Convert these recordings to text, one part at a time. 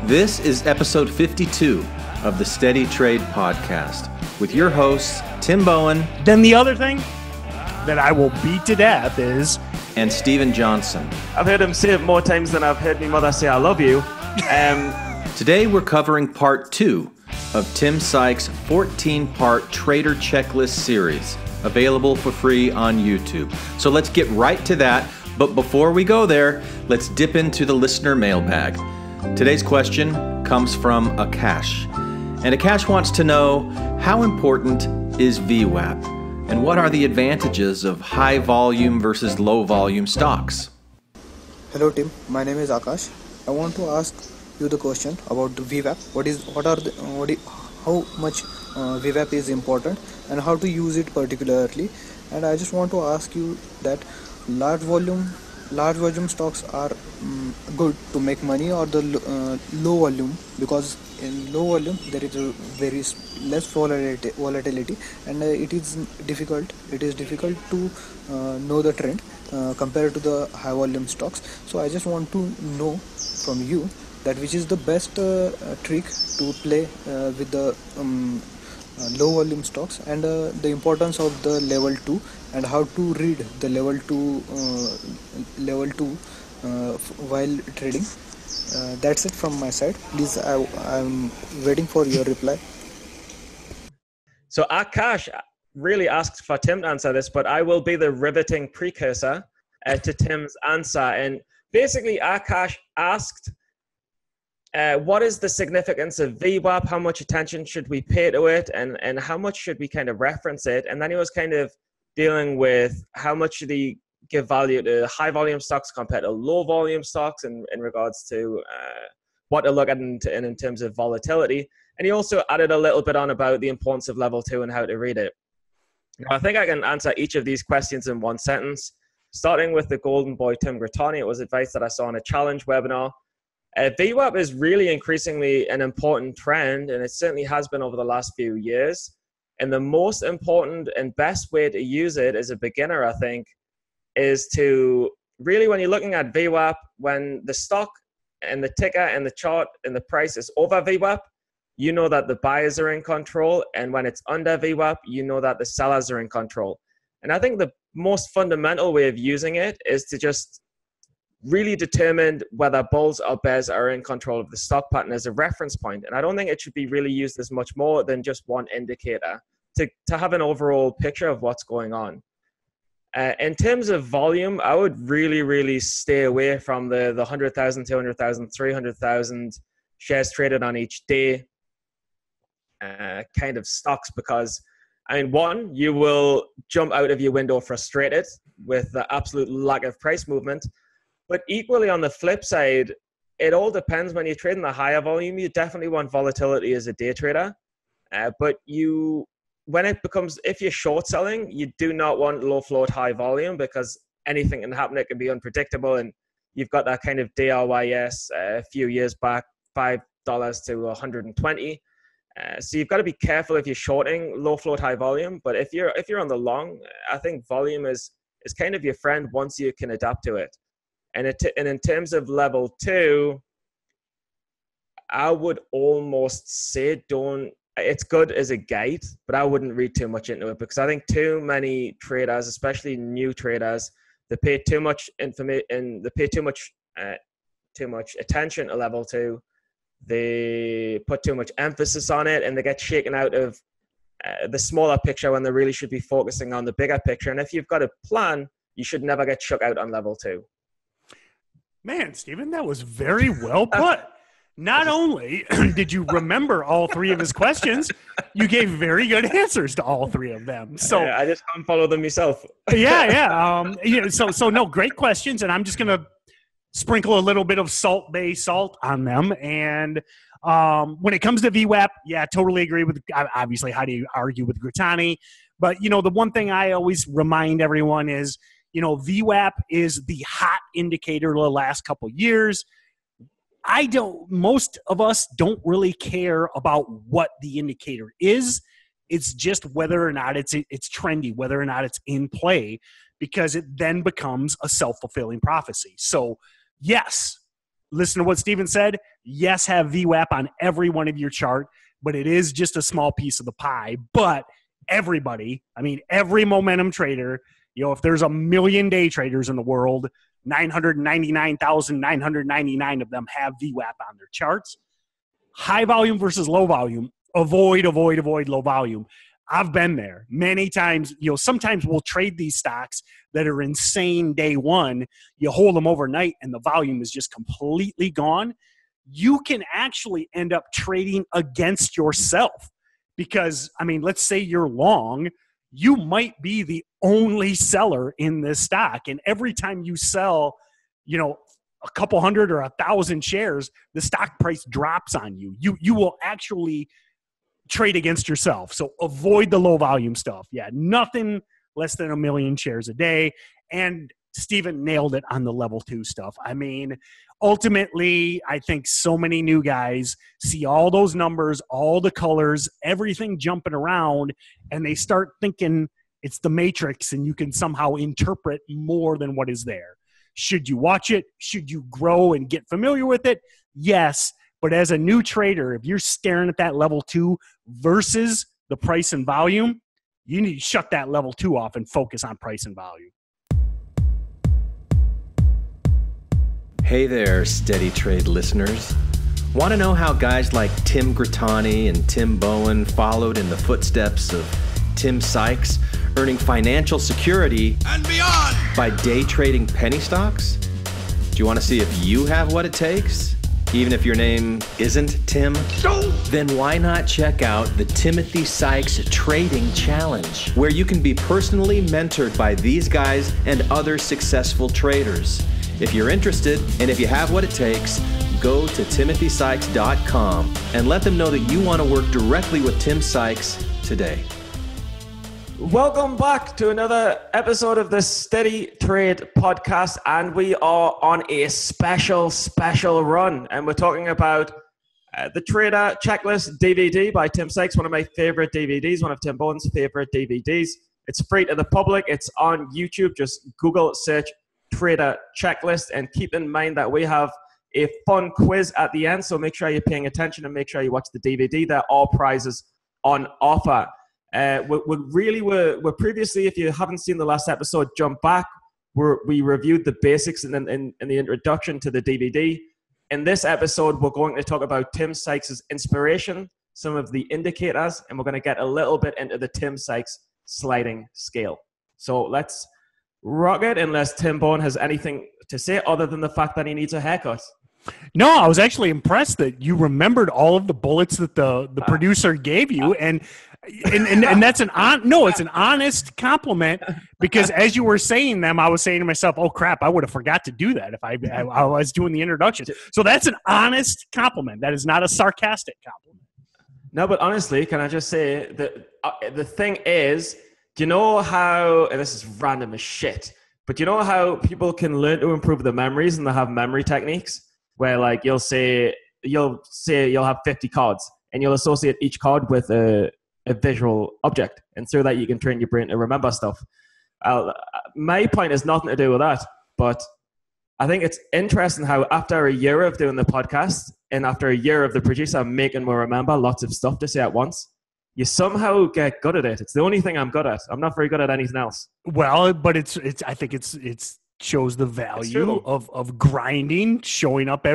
This is episode 52 of the SteadyTrade podcast with your hosts, Tim Bowen. Then the other thing that I will beat to death is... And Steven Johnson. I've heard him say it more times than I've heard my mother say I love you. Today we're covering part 2 of Tim Sykes' 14-part Trader Checklist series, available for free on YouTube. So let's get right to that. But before we go there, let's dip into the listener mailbag. Today's question comes from Akash. And Akash wants to know, how important is VWAP? And what are the advantages of high volume versus low volume stocks? Hello Tim, my name is Akash. I want to ask you the question about the VWAP. How much VWAP is important and how to use it particularly. And I just want to ask you that large volume stocks are good to make money, or the low volume, because in low volume there is a very less volatility, and it is difficult to know the trend compared to the high volume stocks. So I just want to know from you that which is the best trick to play with the low volume stocks, and the importance of the level 2 and how to read the level 2 while trading. That's it from my side. Please, I'm waiting for your reply. So Akash really asked for Tim to answer this, but I will be the riveting precursor to Tim's answer. And basically Akash asked, what is the significance of VWAP? How much attention should we pay to it? And how much should we kind of reference it? And then he was kind of dealing with how much should he give value to high volume stocks compared to low volume stocks in regards to what to look at in terms of volatility. And he also added a little bit on about the importance of level 2 and how to read it. Now, I think I can answer each of these questions in one sentence. Starting with the golden boy, Tim Grattani, it was advice that I saw in a challenge webinar. VWAP is really increasingly an important trend, and it certainly has been over the last few years. And the most important and best way to use it as a beginner, I think, is to really, when you're looking at VWAP, when the stock and the ticker and the chart and the price is over VWAP, you know that the buyers are in control. And when it's under VWAP, you know that the sellers are in control. And I think the most fundamental way of using it is to just really determine whether bulls or bears are in control of the stock pattern as a reference point. And I don't think it should be really used as much more than just one indicator to have an overall picture of what's going on. In terms of volume, I would really, really stay away from the 100,000, 200,000, 300,000 shares traded on each day kind of stocks, because I mean, one, you will jump out of your window frustrated with the absolute lack of price movement. But equally on the flip side, it all depends. When you're trading the higher volume, you definitely want volatility as a day trader. But if you're short selling, you do not want low float, high volume, because anything can happen. It can be unpredictable. And you've got that kind of DRYS a few years back, $5 to 120. So you've got to be careful if you're shorting low float, high volume. But if you're on the long, I think volume is kind of your friend once you can adapt to it. And in terms of level 2, I would almost say it's good as a guide, but I wouldn't read too much into it, because I think too many traders, especially new traders, they pay too much information, they pay too much attention to level 2. They put too much emphasis on it, and they get shaken out of the smaller picture when they really should be focusing on the bigger picture. And if you've got a plan, you should never get shook out on level 2. Man, Steven, that was very well put. Not only did you remember all 3 of his questions, you gave very good answers to all 3 of them. So I just can't follow them myself. Yeah. So no, great questions, and I'm just gonna sprinkle a little bit of Bay salt on them. And when it comes to VWAP, yeah, totally agree with. Obviously, how do you argue with Grattani? But the one thing I always remind everyone is, VWAP is the hot indicator of the last couple years. Most of us don't really care about what the indicator is. It's just whether or not it's trendy, whether or not it's in play, because it then becomes a self-fulfilling prophecy. So yes, listen to what Steven said. Yes, have VWAP on every one of your chart, but it is just a small piece of the pie. But everybody, I mean, every momentum trader, if there's 1 million day traders in the world, 999,999 of them have VWAP on their charts. High volume versus low volume. Avoid low volume. I've been there many times. Sometimes we'll trade these stocks that are insane day one. You hold them overnight and the volume is just completely gone. You can actually end up trading against yourself because, let's say you're long, you might be the only seller in this stock. And every time you sell, a couple hundred or 1,000 shares, the stock price drops on you. You will actually trade against yourself. So avoid the low volume stuff. Yeah, nothing less than 1 million shares a day. And Steven nailed it on the level 2 stuff. Ultimately, I think so many new guys see all those numbers, all the colors, everything jumping around, and they start thinking it's the Matrix and you can somehow interpret more than what is there. Should you watch it? Should you grow and get familiar with it? Yes. But as a new trader, if you're staring at that level 2 versus the price and volume, you need to shut that level 2 off and focus on price and volume. Hey there, SteadyTrade listeners. Want to know how guys like Tim Grittani and Tim Bowen followed in the footsteps of Tim Sykes, earning financial security and beyond by day trading penny stocks? Do you want to see if you have what it takes? Even if your name isn't Tim? Then why not check out the Timothy Sykes Trading Challenge, where you can be personally mentored by these guys and other successful traders. If you're interested, and if you have what it takes, go to timothysykes.com and let them know that you want to work directly with Tim Sykes today. Welcome back to another episode of the Steady Trade podcast, and we are on a special run, and we're talking about the Trader Checklist DVD by Tim Sykes, one of my favorite DVDs, one of Tim Bowen's favorite DVDs. It's free to the public. It's on YouTube. Just Google search Trader Checklist, and keep in mind that we have a fun quiz at the end, so make sure you're paying attention and make sure you watch the DVD. There are all prizes on offer. We're previously, if you haven't seen the last episode, jump back. We reviewed the basics in the introduction to the DVD. In this episode, we're going to talk about Tim Sykes' inspiration, some of the indicators, and we're going to get a little bit into the Tim Sykes sliding scale. So let's rock it, unless Tim Bowen has anything to say other than the fact that he needs a haircut. No, I was actually impressed that you remembered all of the bullets that the producer gave you, and that's it's an honest compliment, because as you were saying them, I was saying to myself, "Oh crap, I would have forgot to do that if I was doing the introduction." So that's an honest compliment. That is not a sarcastic compliment. No, but honestly, can I just say that the thing is, do you know how, and this is random as shit, but do you know how people can learn to improve their memories, and they have memory techniques where, like, you'll say you'll have 50 cards and you'll associate each card with a visual object, and through that you can train your brain to remember stuff. My point has nothing to do with that, but I think it's interesting how after a year of doing the podcast and after a year of the producer making me remember lots of stuff to say at once, you somehow get good at it. It's the only thing I'm good at. I'm not very good at anything else. Well, but it's I think it's shows the value of grinding, showing up.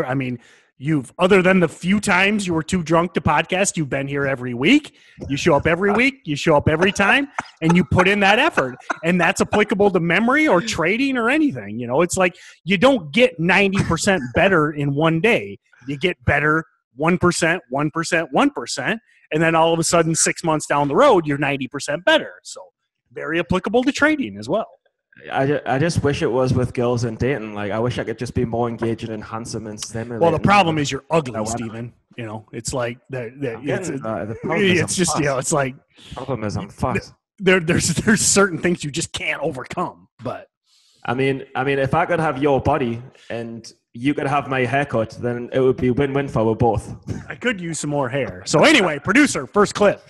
You've, other than the few times you were too drunk to podcast, you've been here every week. You show up every week. You show up every time, and you put in that effort. And that's applicable to memory or trading or anything. It's like you don't get 90% better in one day. You get better 1%, 1%, 1%. And then all of a sudden, 6 months down the road, you're 90% better. So very applicable to trading as well. I just wish it was with girls and dating. Like, I wish I could just be more engaging and handsome and stimulating. Well, the problem is you're ugly, Steven. It's like it's just it's like the problem is I'm fat. There's certain things you just can't overcome. But I mean, if I could have your body and you could have my haircut, then it would be win-win for both. I could use some more hair. So anyway, producer, first clip.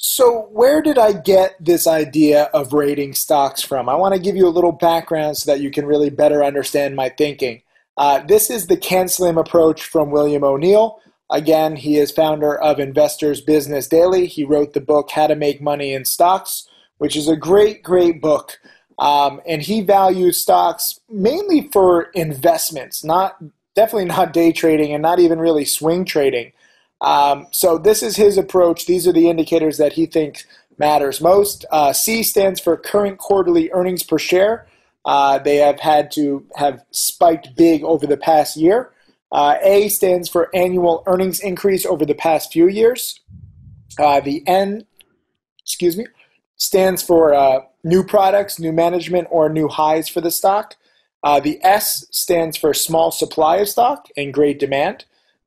So where did I get this idea of rating stocks from? I want to give you a little background so that you can really better understand my thinking. This is the Can Slim approach from William O'Neill. Again, he is founder of Investors Business Daily. He wrote the book How to Make Money in Stocks, which is a great, great book. And he values stocks mainly for investments, definitely not day trading and not even really swing trading. So this is his approach. These are the indicators that he thinks matters most. C stands for current quarterly earnings per share. They have had to have spiked big over the past year. A stands for annual earnings increase over the past few years. The N, stands for new products, new management, or new highs for the stock. The S stands for small supply of stock and great demand.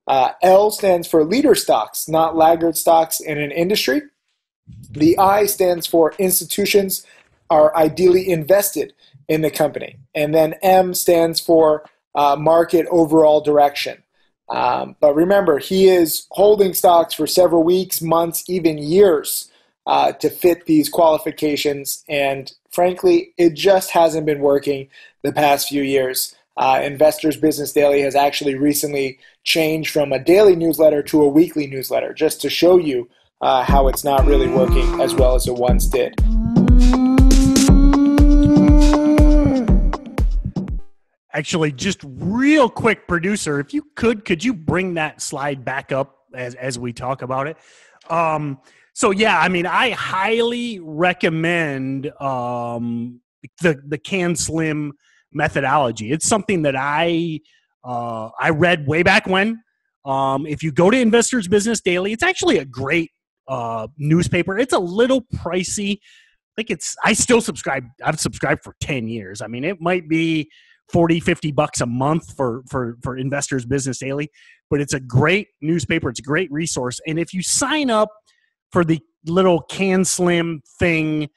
L stands for leader stocks, not laggard stocks in an industry. The I stands for institutions are ideally invested in the company. And then M stands for market overall direction. But remember, he is holding stocks for several weeks, months, even years to fit these qualifications. And frankly, it just hasn't been working the past few years. Investors Business Daily has actually recently changed from a daily newsletter to a weekly newsletter, just to show you how it's not really working as well as it once did. Actually, just real quick, producer, if you could you bring that slide back up as we talk about it? So yeah, I mean, I highly recommend the Can Slim methodology. It's something that I read way back when. If you go to Investors Business Daily, it's actually a great newspaper. It's a little pricey. I still subscribe. I've subscribed for 10 years. I mean, it might be $40-$50 a month for Investors Business Daily, but it's a great newspaper. It's a great resource. And if you sign up for the little Can Slim thing,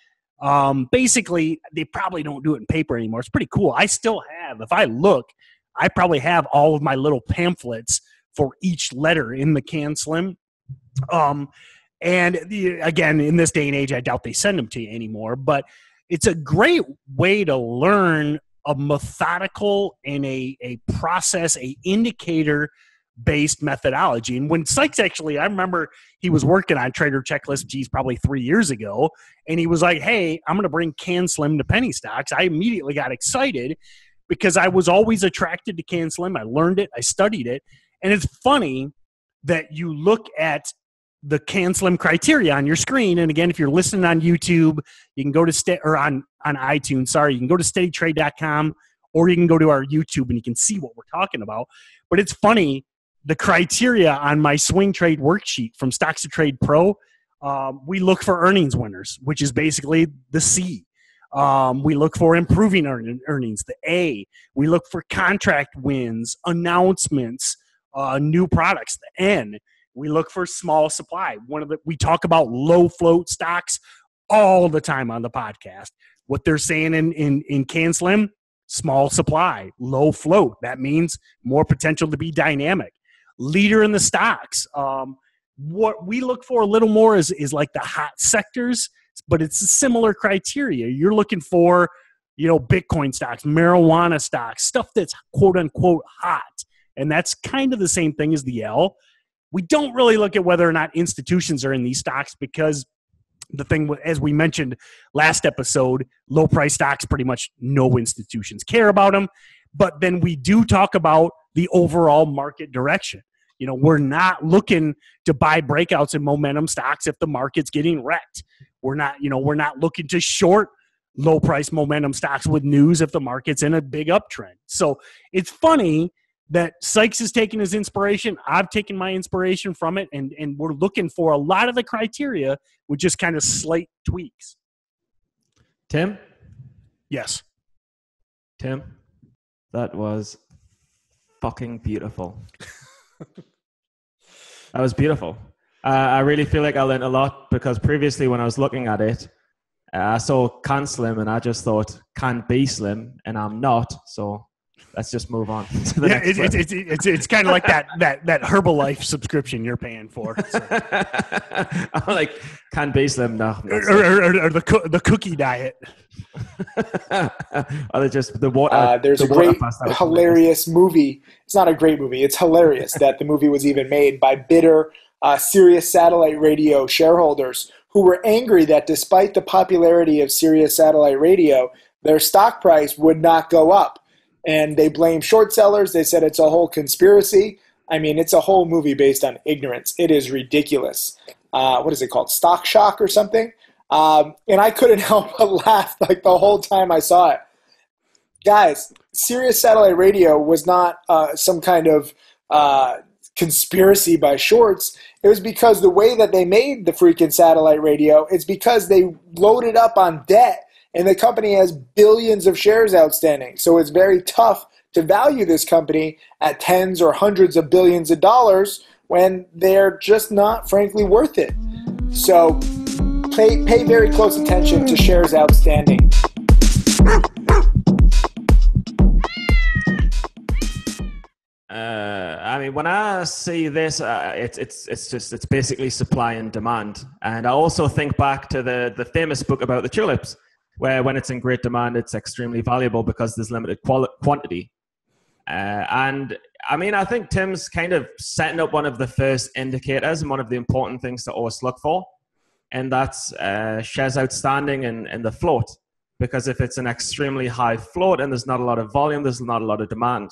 basically they probably don't do it in paper anymore. It's pretty cool. I still have, if I look, I probably have all of my little pamphlets for each letter in the Can Slim. And again, in this day and age, I doubt they send them to you anymore, but it's a great way to learn a methodical and a process, a indicator-based methodology. And when Sykes actually, I remember he was working on Trader Checklist, probably 3 years ago, and he was like, hey, I'm going to bring Can Slim to penny stocks. I immediately got excited because I was always attracted to Can Slim. I learned it. I studied it. And it's funny that you look at the Can Slim criteria on your screen. And again, if you're listening on YouTube, you can go to on iTunes, you can go to SteadyTrade.com, or you can go to our YouTube and you can see what we're talking about. But it's funny, the criteria on my swing trade worksheet from StocksToTrade Pro, we look for earnings winners, which is basically the C. We look for improving earnings, the A. We look for contract wins, announcements, new products, the N. We look for small supply. We talk about low float stocks all the time on the podcast. What they're saying in Can Slim, small supply, low float. That means more potential to be dynamic. Leader in the stocks. What we look for a little more is like the hot sectors, but it's a similar criteria. You're looking for, Bitcoin stocks, marijuana stocks, stuff that's quote unquote hot. And that's kind of the same thing as the L. We don't really look at whether or not institutions are in these stocks because the thing, as we mentioned last episode, low price stocks, pretty much no institutions care about them. But then we do talk about the overall market direction. We're not looking to buy breakouts in momentum stocks if the market's getting wrecked. We're not looking to short low price momentum stocks with news if the market's in a big uptrend. So it's funny that Sykes is taking his inspiration. I've taken my inspiration from it, and we're looking for a lot of the criteria with just kind of slight tweaks. Tim? Yes. Tim, that was fucking beautiful. That was beautiful. I really feel like I learned a lot because previously when I was looking at it, I saw Can Slim and I just thought can be slim, and I'm not. So let's just move on to the Yeah, next one. it's kind of like that Herbalife subscription you're paying for. So. I'm like, can't be slim. No. Or the cookie diet. Or they just the water. There's the a water great, pass that was hilarious movie. It's not a great movie. It's hilarious that the movie was even made by bitter Sirius satellite radio shareholders who were angry that despite the popularity of Sirius satellite radio, their stock price would not go up. And they blame short sellers. They said it's a whole conspiracy. I mean, it's a whole movie based on ignorance. It is ridiculous. What is it called? Stock Shock or something? And I couldn't help but laugh like the whole time I saw it. Guys, Sirius satellite radio was not some kind of conspiracy by shorts. It was because the way that they made the freaking satellite radio, it's because they loaded up on debt. And the company has billions of shares outstanding. So it's very tough to value this company at tens or hundreds of billions of dollars when they're just not, frankly, worth it. So pay very close attention to shares outstanding. I mean, when I see this, it's basically supply and demand. And I also think back to the famous book about the tulips, where when it's in great demand, it's extremely valuable because there's limited quantity. And I mean, I think Tim's kind of setting up one of the first indicators and one of the important things to always look for, and that's shares outstanding and the float. Because if it's an extremely high float and there's not a lot of volume, there's not a lot of demand.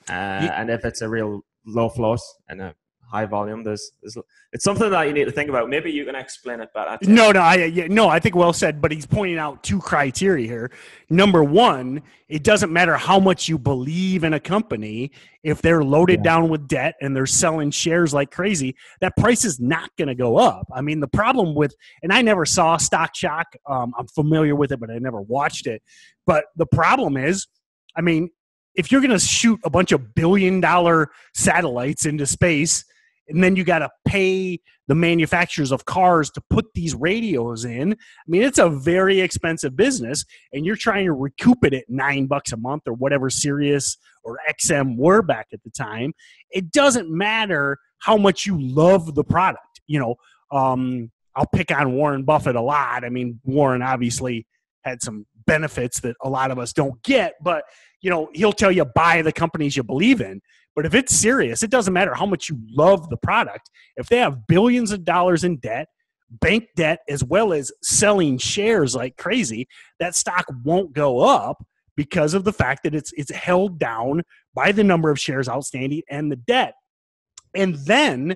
And if it's a real low float and a high volume, it's something that you need to think about. Maybe you can explain it better. I think well said, but he's pointing out two criteria here. Number one, it doesn't matter how much you believe in a company. If they're loaded down with debt and they're selling shares like crazy, that price is not going to go up. I mean, the problem with, and I never saw Stock Shock. I'm familiar with it, but I never watched it. But the problem is, I mean, if you're going to shoot a bunch of $1 billion satellites into space, and then you got to pay the manufacturers of cars to put these radios in. I mean, it's a very expensive business, and you're trying to recoup it at $9 a month or whatever Sirius or XM were back at the time. It doesn't matter how much you love the product. You know, I'll pick on Warren Buffett a lot. I mean, Warren obviously had some benefits that a lot of us don't get, but you know, he'll tell you buy the companies you believe in. But if it's serious, it doesn't matter how much you love the product. If they have billions of dollars in debt, bank debt, as well as selling shares like crazy, that stock won't go up because of the fact that it's held down by the number of shares outstanding and the debt. And then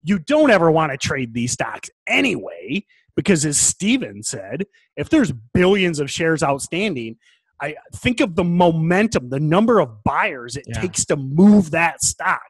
you don't ever want to trade these stocks anyway, because as Steven said, if there's billions of shares outstanding, I think of the momentum, the number of buyers it takes to move that stock.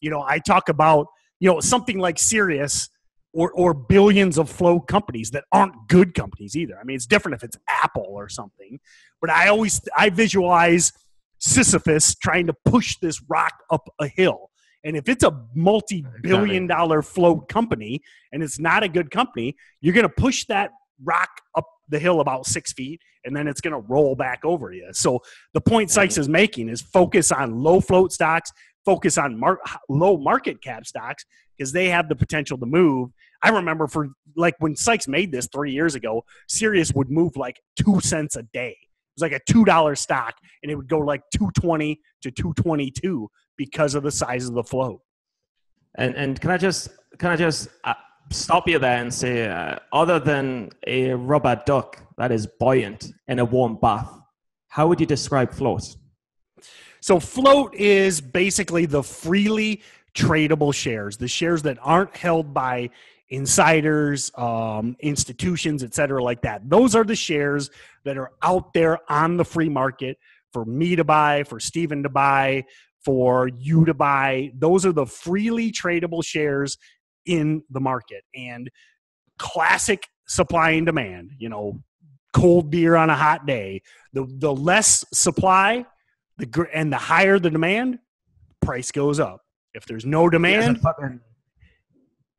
You know, I talk about, you know, something like Sirius or billions of float companies that aren't good companies either. I mean, it's different if it's Apple or something, but I visualize Sisyphus trying to push this rock up a hill. And if it's a multi-billion-dollar float company and it's not a good company, you're going to push that rock up the hill about 6 feet, and then it's going to roll back over you. So the point Sykes is making is focus on low float stocks, focus on low market cap stocks, because they have the potential to move. I remember for like when Sykes made this 3 years ago, Sirius would move like 2 cents a day. It was like a $2 stock, and it would go like 220 to 222 because of the size of the float. And can I just stop you there and say, other than a rubber duck that is buoyant in a warm bath, how would you describe float? So float is basically the freely tradable shares, the shares that aren't held by insiders, institutions, et cetera, like that. Those are the shares that are out there on the free market for me to buy, for Steven to buy, for you to buy. Those are the freely tradable shares in the market. And classic supply and demand, you know, cold beer on a hot day. The less supply, and the higher the demand, price goes up. If there's no demand, they're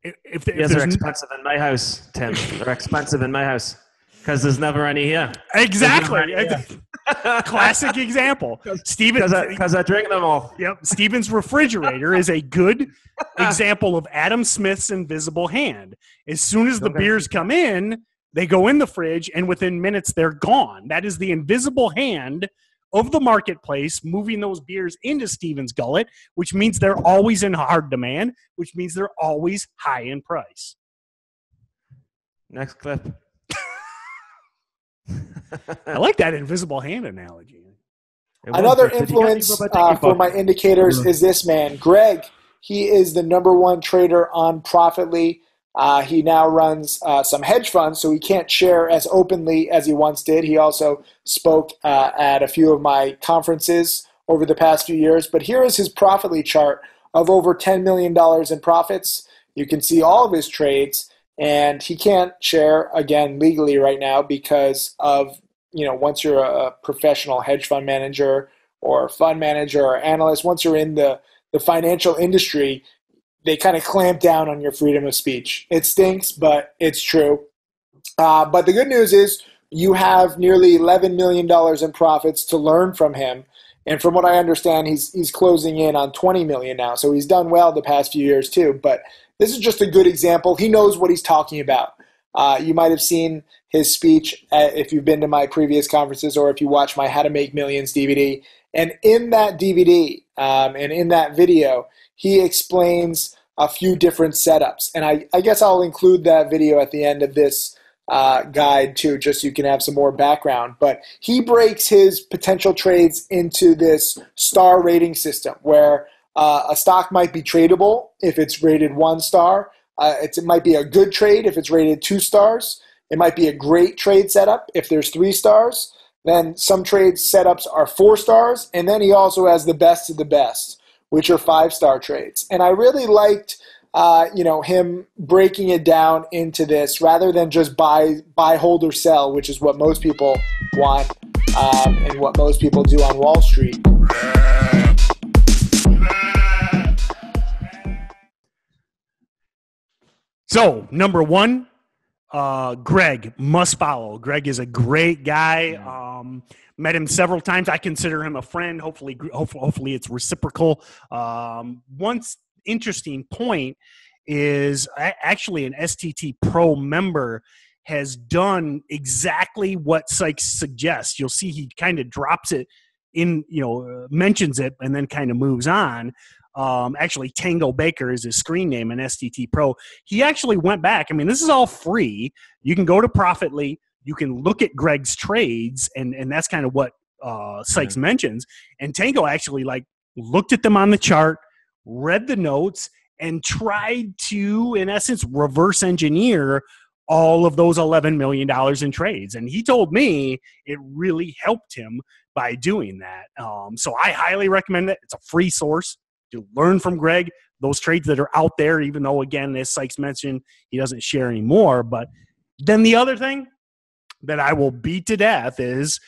expensive in my house, Tim. They're expensive in my house. Because there's never any here. Exactly. Classic example. Because I drink them all. Yep. Steven's refrigerator is a good example of Adam Smith's invisible hand. As soon as the beers come in, they go in the fridge, and within minutes, they're gone. That is the invisible hand of the marketplace moving those beers into Steven's gullet, which means they're always in hard demand, which means they're always high in price. Next clip. I like that invisible hand analogy. Another influence for my indicators is this man, Greg. He is the #1 trader on Profitly. He now runs some hedge funds, so he can't share as openly as he once did. He also spoke at a few of my conferences over the past few years. But here is his Profitly chart of over $10 million in profits. You can see all of his trades. And he can't share, again, legally right now because of, once you're a professional hedge fund manager or fund manager or analyst, once you're in the financial industry, they kind of clamp down on your freedom of speech. It stinks, but it's true. But the good news is you have nearly $11 million in profits to learn from him. And from what I understand, he's closing in on $20 million now. So he's done well the past few years too. But this is just a good example. He knows what he's talking about. You might have seen his speech if you've been to my previous conferences or if you watch my How to Make Millions DVD. And in that DVD and in that video, he explains a few different setups. And I guess I'll include that video at the end of this guide too, just so you can have some more background. But he breaks his potential trades into this star rating system where a stock might be tradable if it's rated 1 star. It might be a good trade if it's rated 2 stars. It might be a great trade setup if there's 3 stars. Then some trade setups are 4 stars. And then he also has the best of the best, which are 5-star trades. And I really liked him breaking it down into this rather than just buy, hold, or sell, which is what most people want and what most people do on Wall Street. So, #1, Greg, must follow. Greg is a great guy. Met him several times. I consider him a friend. Hopefully it's reciprocal. One interesting point is actually an STT Pro member has done exactly what Sykes suggests. You'll see he kind of drops it in, mentions it and then kind of moves on. Actually, Tango Baker is his screen name in STT Pro. He actually went back. I mean, this is all free. You can go to Profitly. You can look at Greg's trades, and that's kind of what Sykes mentions. And Tango actually looked at them on the chart, read the notes, and tried to, in essence, reverse engineer all of those $11 million in trades. And he told me it really helped him by doing that. So I highly recommend it. It's a free source to learn from Greg, those trades that are out there, even though, again, as Sykes mentioned, he doesn't share anymore. But then the other thing that I will beat to death is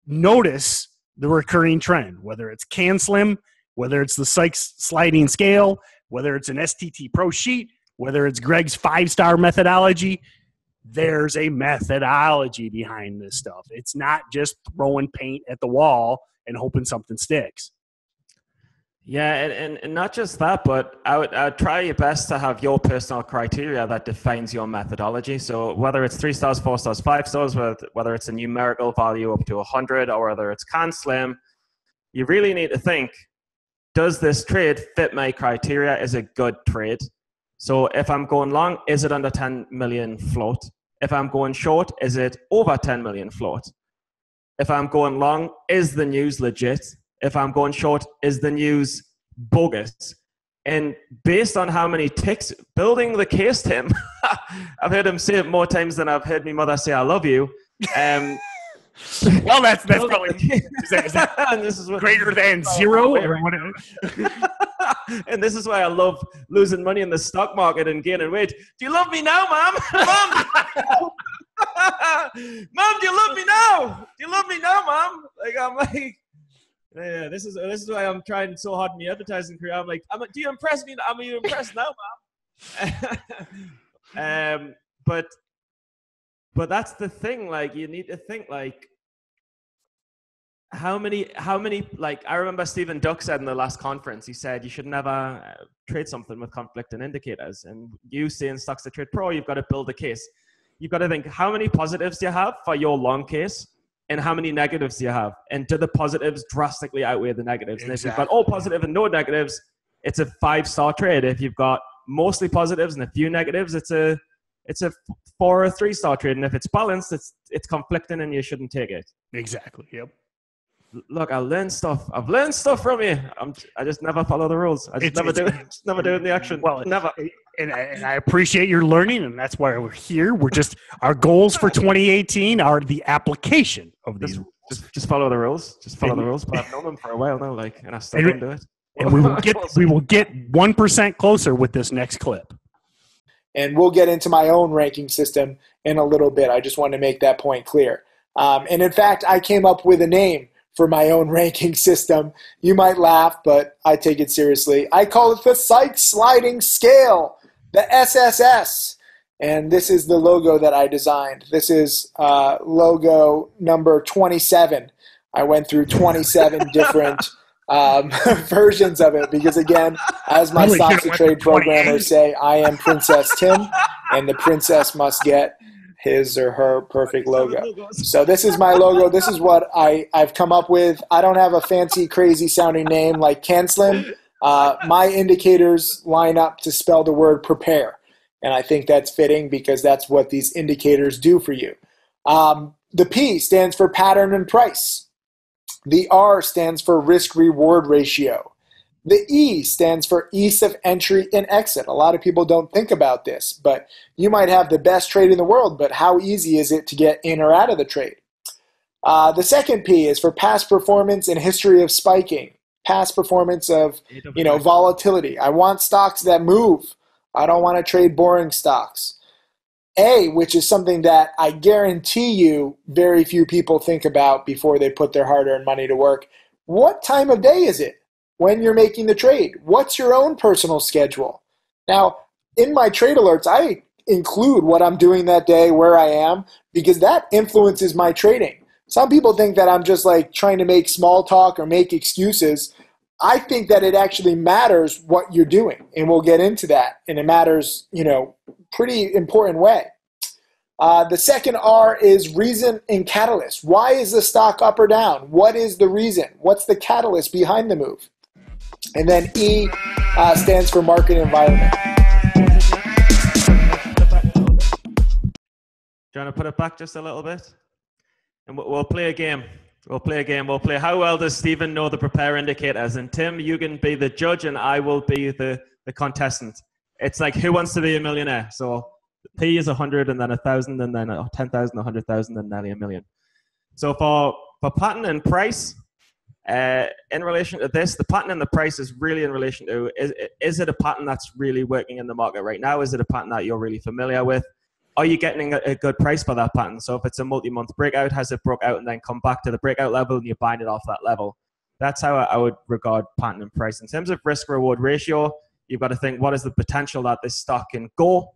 notice the recurring trend, whether it's CanSlim, whether it's the Sykes sliding scale, whether it's an STT Pro sheet, whether it's Greg's 5-star methodology. There's a methodology behind this stuff. It's not just throwing paint at the wall and hoping something sticks. Yeah, and not just that, but I would try your best to have your personal criteria that defines your methodology. So whether it's 3 stars, 4 stars, 5 stars, whether it's a numerical value up to 100, or whether it's CanSlim, you really need to think, does this trade fit my criteria? Is it good trade? So if I'm going long, is it under 10 million float? If I'm going short, is it over 10 million float? If I'm going long, is the news legit? If I'm going short, is the news bogus? And based on how many ticks, building the case, Tim, I've heard him say it more times than I've heard my mother say, I love you. Well, that's probably, is that and this is what, greater than 0 or whatever. And this is why I love losing money in the stock market and gaining weight. Do you love me now, Mom? Mom! Mom, do you love me now? Do you love me now, Mom? I'm like, yeah, this is why I'm trying so hard in the advertising career. I'm like, do you impress me? Are you impressed now, Mom? But But that's the thing. Like, you need to think like, how many, like, I remember Stephen Duck said in the last conference, he said you should never trade something with conflicting indicators. And you see in StocksToTrade Pro, you've got to build a case. You've got to think, how many positives do you have for your long case? And how many negatives do you have? And do the positives drastically outweigh the negatives? Exactly. And if you've got all positive and no negatives, it's a 5-star trade. If you've got mostly positives and a few negatives, it's a 4 or 3-star trade. And if it's balanced, it's conflicting and you shouldn't take it. Exactly. Yep. Look, I've learned stuff from you. I just never follow the rules. I just never do it in the action. Well, never. And I appreciate your learning, and that's why we're here. Our goals for 2018 are the application of these rules. Just follow the rules. Just follow the rules. But I've known them for a while now, and I still don't do it. And we will get 1% closer with this next clip. And we'll get into my own ranking system in a little bit. I just wanted to make that point clear. And in fact, I came up with a name for my own ranking system. You might laugh, but I take it seriously. I call it the Sykes Sliding Scale, the SSS. And this is the logo that I designed. This is logo number 27. I went through 27 different versions of it because, again, as my StocksToTrade programmers say, I am Princess Tim, and the princess must get his or her perfect logo. So this is my logo. This is what I've come up with. I don't have a fancy, crazy sounding name like CanSlim. My indicators line up to spell the word prepare. And I think that's fitting because that's what these indicators do for you. The P stands for pattern and price. The R stands for risk-reward ratio. The E stands for ease of entry and exit. A lot of people don't think about this, but you might have the best trade in the world, but how easy is it to get in or out of the trade? The second P is for past performance and history of spiking. Past performance of, volatility. I want stocks that move. I don't want to trade boring stocks. A, which is something that I guarantee you very few people think about before they put their hard-earned money to work. What time of day is it when you're making the trade? What's your own personal schedule? Now, in my trade alerts, I include what I'm doing that day, where I am, because that influences my trading. Some people think that I'm just like trying to make small talk or make excuses. I think that it actually matters what you're doing, and we'll get into that. And it matters, pretty important way. The second R is reason and catalyst. Why is the stock up or down? What is the reason? What's the catalyst behind the move? And then E stands for market environment. Do you want to put it back just a little bit? And we'll play a game. We'll play how well does Stephen know the prepare indicators? And Tim, you can be the judge and I will be the contestant. It's like Who Wants to Be a Millionaire? So P is 100 and then 1,000 and then 10,000, 100,000 and nearly a million. So for pattern and price, in relation to this, the pattern and the price is really in relation to, is it a pattern that's really working in the market right now? Is it a pattern that you're really familiar with? Are you getting a good price for that pattern? So if it's a multi-month breakout, has it broke out and then come back to the breakout level and you're buying it off that level? That's how I would regard pattern and price. In terms of risk-reward ratio, you've got to think, what is the potential that this stock can go?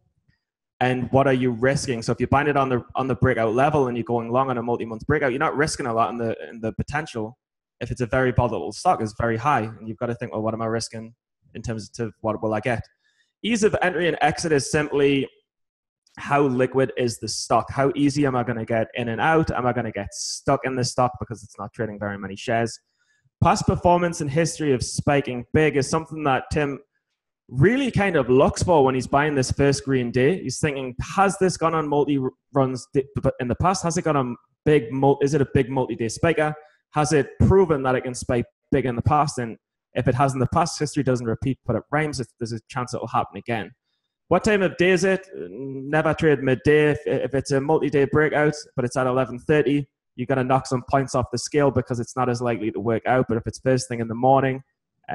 And what are you risking? So if you're buying it on the breakout level and you're going long on a multi-month breakout, you're not risking a lot in the potential. If it's a very volatile stock, it's very high. And you've got to think, well, what am I risking in terms of what will I get? Ease of entry and exit is simply how liquid is the stock? How easy am I going to get in and out? Am I going to get stuck in the stock because it's not trading very many shares? Past performance and history of spiking big is something that Tim really kind of looks for when he's buying this first green day. He's thinking, has this gone on multi-runs in the past? Has it gone on is it a big multi-day spiker? Has it proven that it can spike big in the past? And if it has in the past, history doesn't repeat, but it rhymes, there's a chance it will happen again. What time of day is it? Never trade midday. If it's a multi-day breakout, but it's at 11:30, you're going to knock some points off the scale because it's not as likely to work out. But if it's first thing in the morning,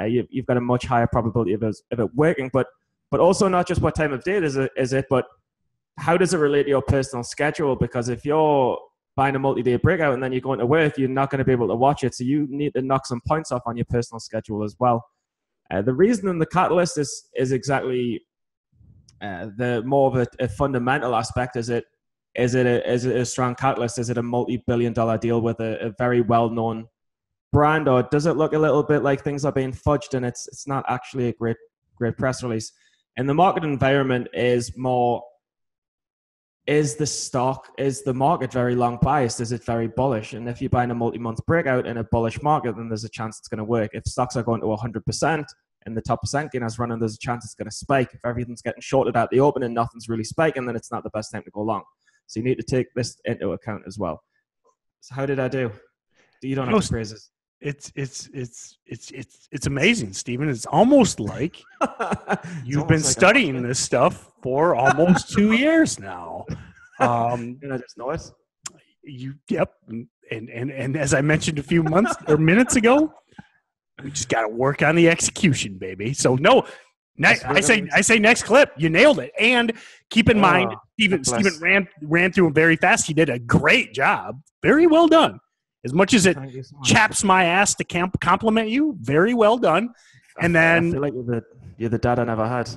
you've got a much higher probability of it working. But also not just what time of day is it, but how does it relate to your personal schedule? Because if you're buying a multi-day breakout and then you're going to work, you're not going to be able to watch it. So you need to knock some points off on your personal schedule as well. The reason and the catalyst is exactly the more of a fundamental aspect. Is Is it a strong catalyst? Is it a multi-billion-dollar deal with a very well-known brand, or does it look a little bit like things are being fudged and it's not actually a great press release? And the market environment is more, is the market very long biased? Is it very bullish? And if you're buying a multi-month breakout in a bullish market, then there's a chance it's going to work. If stocks are going to 100% and the top percent gain is running, there's a chance it's going to spike. If everything's getting shorted at the open and nothing's really spiking, then it's not the best time to go long. So you need to take this into account as well. So how did I do? You don't have to praise this. It's amazing, Stephen. It's almost like you've been studying this stuff for almost 2 years now. And I just know it. Yep. And as I mentioned a few months or minutes ago, we just got to work on the execution, baby. So no, I say next clip. You nailed it. And keep in mind, Stephen ran through them very fast. He did a great job. Very well done. As much as it chaps my ass to compliment you, very well done. And then I feel like you're the dad I never had.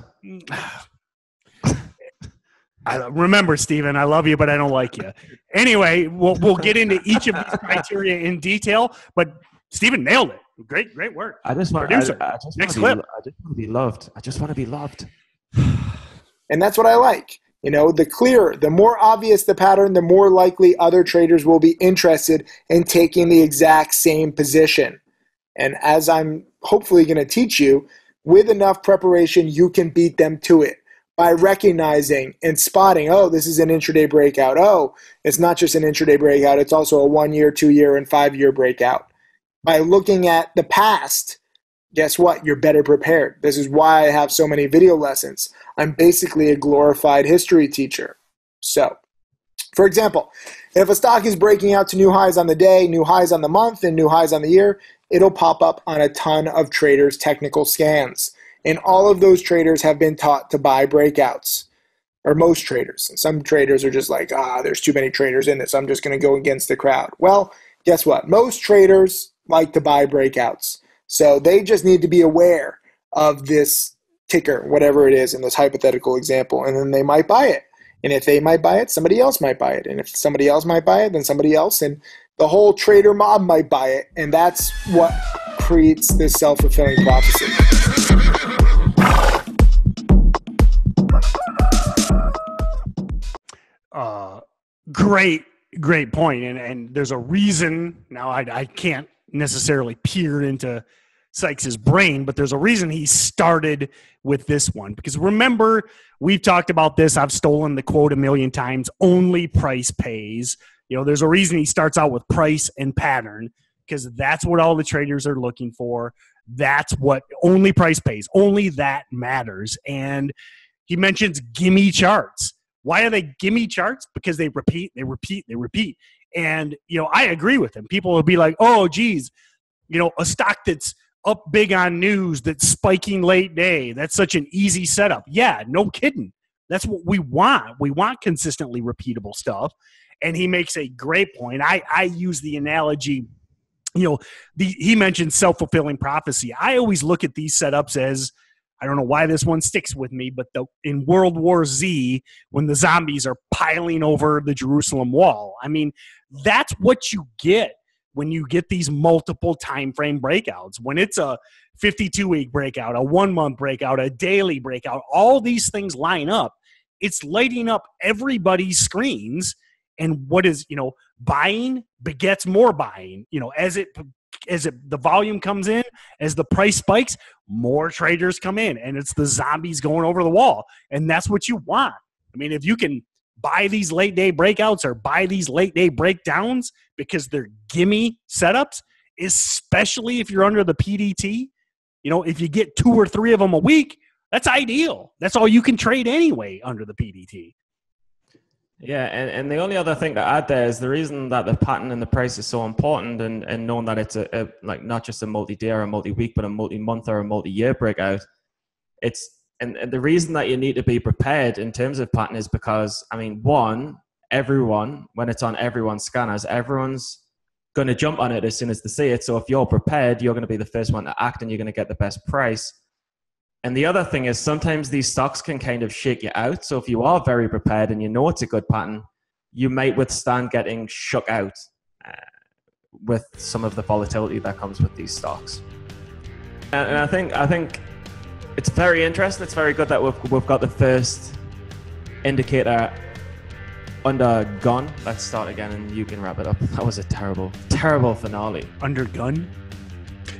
Remember, Stephen, I love you, but I don't like you. Anyway, we'll get into each of these criteria in detail. But Stephen nailed it. Great work. I just want to be loved. I just want to be loved. And that's what I like. The more obvious the pattern, the more likely other traders will be interested in taking the exact same position. And as I'm hopefully going to teach you, with enough preparation, you can beat them to it by recognizing and spotting, oh, this is an intraday breakout. Oh, it's not just an intraday breakout. It's also a 1 year, 2 year, and 5 year breakout. By looking at the past, guess what? You're better prepared. This is why I have so many video lessons. I'm basically a glorified history teacher. So, for example, if a stock is breaking out to new highs on the day, new highs on the month, and new highs on the year, it'll pop up on a ton of traders' technical scans. And all of those traders have been taught to buy breakouts, or most traders. And some traders are just like, there's too many traders in this. I'm just going to go against the crowd. Well, guess what? Most traders like to buy breakouts. So they just need to be aware of this ticker, whatever it is in this hypothetical example, and then they might buy it. And if they might buy it, somebody else might buy it. And if somebody else might buy it, then somebody else, and the whole trader mob might buy it. And that's what creates this self-fulfilling prophecy. Great point. And there's a reason. Now, I can't necessarily peer into Sykes's brain, but there's a reason he started with this one. Because remember, we've talked about this. I've stolen the quote a million times. Only price pays. There's a reason he starts out with price and pattern, because that's what all the traders are looking for. That's what only price pays. Only that matters. And he mentions gimme charts. Why are they gimme charts? Because they repeat. And, I agree with him. People will be like, oh, geez, a stock that's up big on news, that's spiking late day. That's such an easy setup. Yeah, no kidding. That's what we want. We want consistently repeatable stuff. And he makes a great point. I use the analogy, he mentioned self-fulfilling prophecy. I always look at these setups as, I don't know why this one sticks with me, but in World War Z, when the zombies are piling over the Jerusalem wall, I mean, that's what you get when you get these multiple time frame breakouts. When it's a 52-week breakout, a 1 month breakout, a daily breakout, all these things line up. It's lighting up everybody's screens. And what is, buying begets more buying. As the volume comes in, as the price spikes, more traders come in, and it's the zombies going over the wall. And that's what you want. I mean, if you can buy these late day breakouts or buy these late day breakdowns because they're gimme setups, especially if you're under the PDT, if you get 2 or 3 of them a week, that's ideal. That's all you can trade anyway under the PDT. Yeah, and the only other thing to add there is the reason that the pattern and the price is so important, and knowing that it's a like not just a multi-day or a multi-week, but a multi-month or a multi-year breakout. And the reason that you need to be prepared in terms of pattern is because, I mean, one, everyone, when it's on everyone's scanners, everyone's going to jump on it as soon as they see it. So if you're prepared, you're going to be the first one to act, and you're going to get the best price. And the other thing is sometimes these stocks can kind of shake you out. So if you are very prepared and you know it's a good pattern, you might withstand getting shook out with some of the volatility that comes with these stocks. And I think it's very interesting. It's very good that we've got the first indicator under gun. Let's start again, and you can wrap it up. That was a terrible finale. Under gun?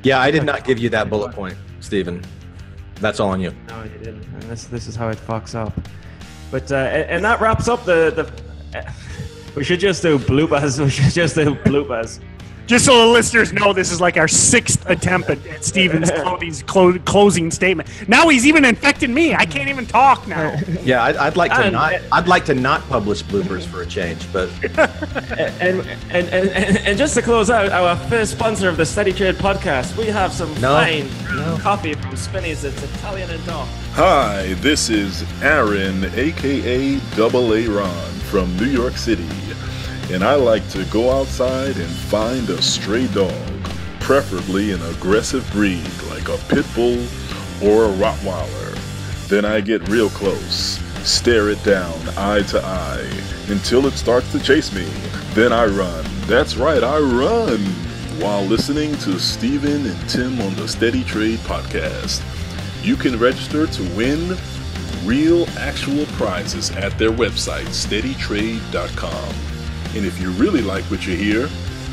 Yeah, I did not give you that bullet point, Stephen. That's all on you. No, you didn't. And this is how it fucks up. But and that wraps up the we should just do bloopers. Just so the listeners know, this is like our 6th attempt at Steven's closing statement. Now he's even infected me. I can't even talk now. Yeah, I'd like to not. I'd like to not publish bloopers for a change, but. and just to close out, our first sponsor of the SteadyTrade podcast, we have some fine coffee from Spinny's. It's Italian and dark. Hi, this is Aaron, aka Double A Ron from New York City. And I like to go outside and find a stray dog, preferably an aggressive breed like a pit bull or a Rottweiler. Then I get real close, stare it down eye to eye until it starts to chase me. Then I run. That's right, I run while listening to Steven and Tim on the SteadyTrade podcast. You can register to win real actual prizes at their website, SteadyTrade.com. And if you really like what you hear,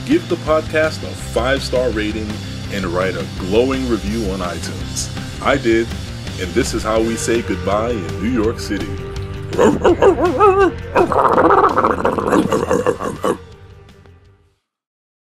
give the podcast a 5-star rating and write a glowing review on iTunes. I did, and this is how we say goodbye in New York City.